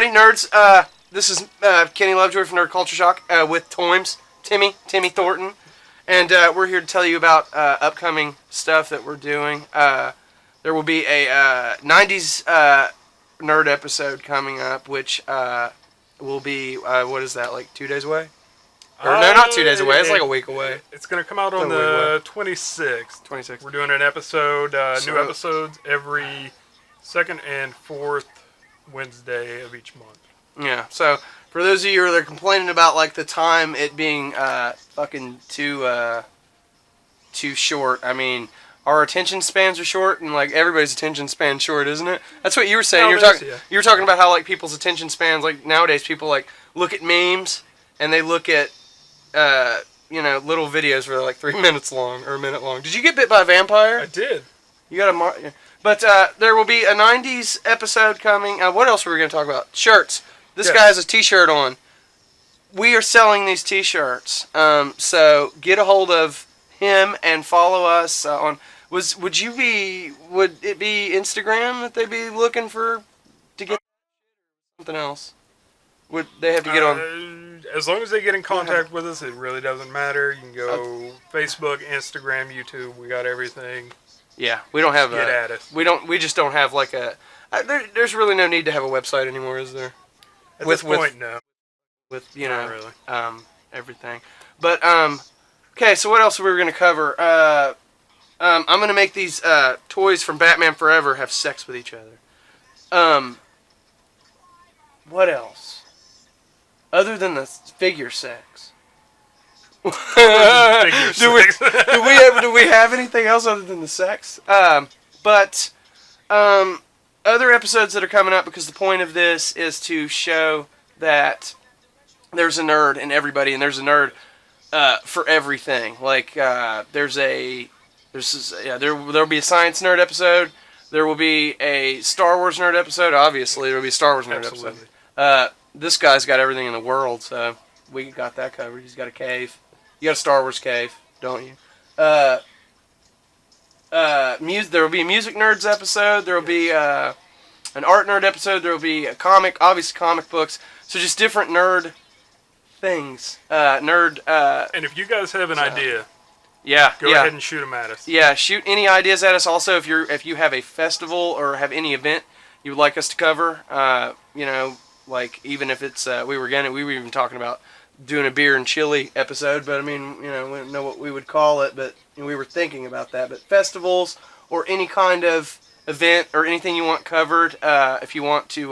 everybody, nerds. This is Kenny Lovejoy from Nerd Culture Shock with Timmy Thornton, and we're here to tell you about upcoming stuff that we're doing. There will be a 90s nerd episode coming up, which will be, what is that, like 2 days away? Or no, not 2 days away. It's like a week away. It's going to come out on the 26th. 26th. We're doing an episode, new episodes every second and fourth Wednesday of each month. Yeah, so for those of you that are complaining about like the time it being fucking too short, I mean, our attention spans are short, and like everybody's attention span's short, isn't it? That's what you were saying. You were talking about how like people's attention spans, like nowadays people like look at memes and they look at little videos that are like 3 minutes long or a minute long. Did you get bit by a vampire? I did. You got But there will be a 90s episode coming. What else were we going to talk about? Shirts. This guy has a t-shirt on. We are selling these t-shirts. So get a hold of him and follow us on. Would it be Instagram that they'd be looking for to get something else? Would they have to get on? As long as they get in contact with us, it really doesn't matter. You can go Facebook, Instagram, YouTube. We got everything. Yeah, we don't have Get at us. We just don't have like a. There's really no need to have a website anymore, is there? At this point, no. With Not really. Everything, but okay. So what else are we going to cover? I'm going to make these toys from Batman Forever have sex with each other. What else? Other than the figure sex. Do we have anything else other than the sex? But other episodes that are coming up, because the point of this is to show that there's a nerd in everybody, and there's a nerd for everything. Like there'll be a science nerd episode. There will be a Star Wars nerd episode. Obviously, there will be a Star Wars nerd episode. This guy's got everything in the world, so we got that covered. He's got a cave. You got a Star Wars cave, don't you? There will be a music nerds episode. There will be an art nerd episode. There will be a comic, obviously comic books. So just different nerd things. And if you guys have an idea, go ahead and shoot them at us. Yeah, shoot any ideas at us. Also, if you have a festival or have any event you would like us to cover, like even if it's we were even talking about doing a beer and chili episode, but I mean, we don't know what we would call it, but we were thinking about that. But festivals or any kind of event or anything you want covered, if you want to,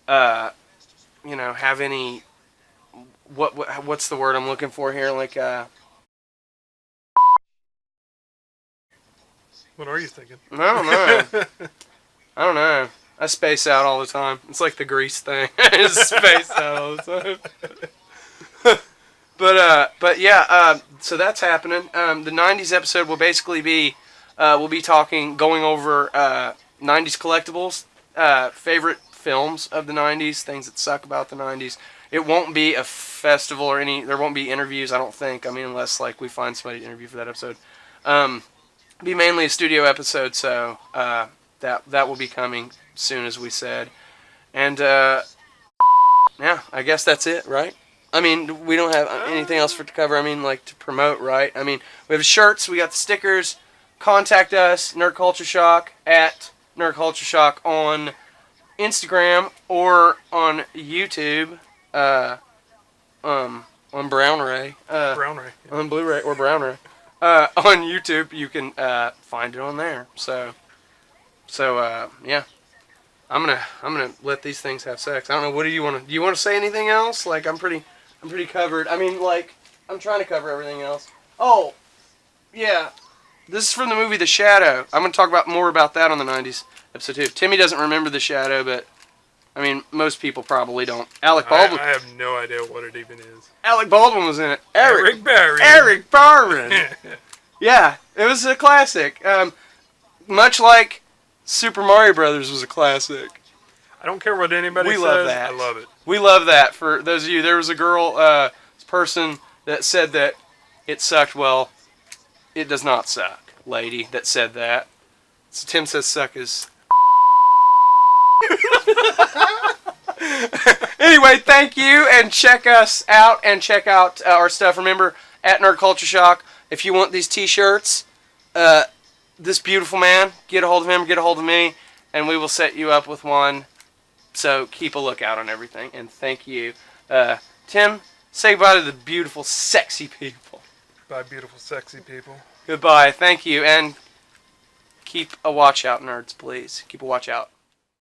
have any, what's the word I'm looking for here? Like, what are you thinking? I don't know. I don't know. I space out all the time. It's like the Grease thing. I just space out all the time. But yeah, so that's happening. The 90s episode will basically be, we'll be going over 90s collectibles, favorite films of the 90s, things that suck about the 90s. It won't be a festival or there won't be interviews, I don't think. I mean, unless like we find somebody to interview for that episode. It'll be mainly a studio episode, so that will be coming soon, as we said. And yeah, I guess that's it, right? I mean, we don't have anything else to cover. I mean, like to promote, right? I mean, we have shirts, we got the stickers. Contact us, Nerd Culture Shock at Nerd Culture Shock on Instagram or on YouTube, on Brown Ray, on Blu-ray or Brown Ray. On YouTube, you can find it on there. So yeah. I'm gonna let these things have sex. I don't know. What do you want to? Do you want to say anything else? Like I'm pretty covered. I mean, like I'm trying to cover everything else. Oh, yeah. This is from the movie The Shadow. I'm gonna talk more about that on the 90s episode 2. Timmy doesn't remember The Shadow, but I mean, most people probably don't. Alec Baldwin. I have no idea what it even is. Alec Baldwin was in it. Eric Barry. Eric Barry. Yeah, it was a classic. Much like Super Mario Brothers was a classic. I don't care what anybody says. Love that. I love it. We love that. For those of you, there was a person that said that it sucked. Well, it does not suck, lady, that said that. So Tim says suck is anyway, thank you, and check us out and check out our stuff. Remember, at Nerd Culture Shock, if you want these T-shirts, this beautiful man, get a hold of him, get a hold of me, and we will set you up with one. So keep a lookout on everything, and thank you. Tim, say goodbye to the beautiful, sexy people. By beautiful, sexy people. Goodbye, thank you, and keep a watch out, nerds, please. Keep a watch out.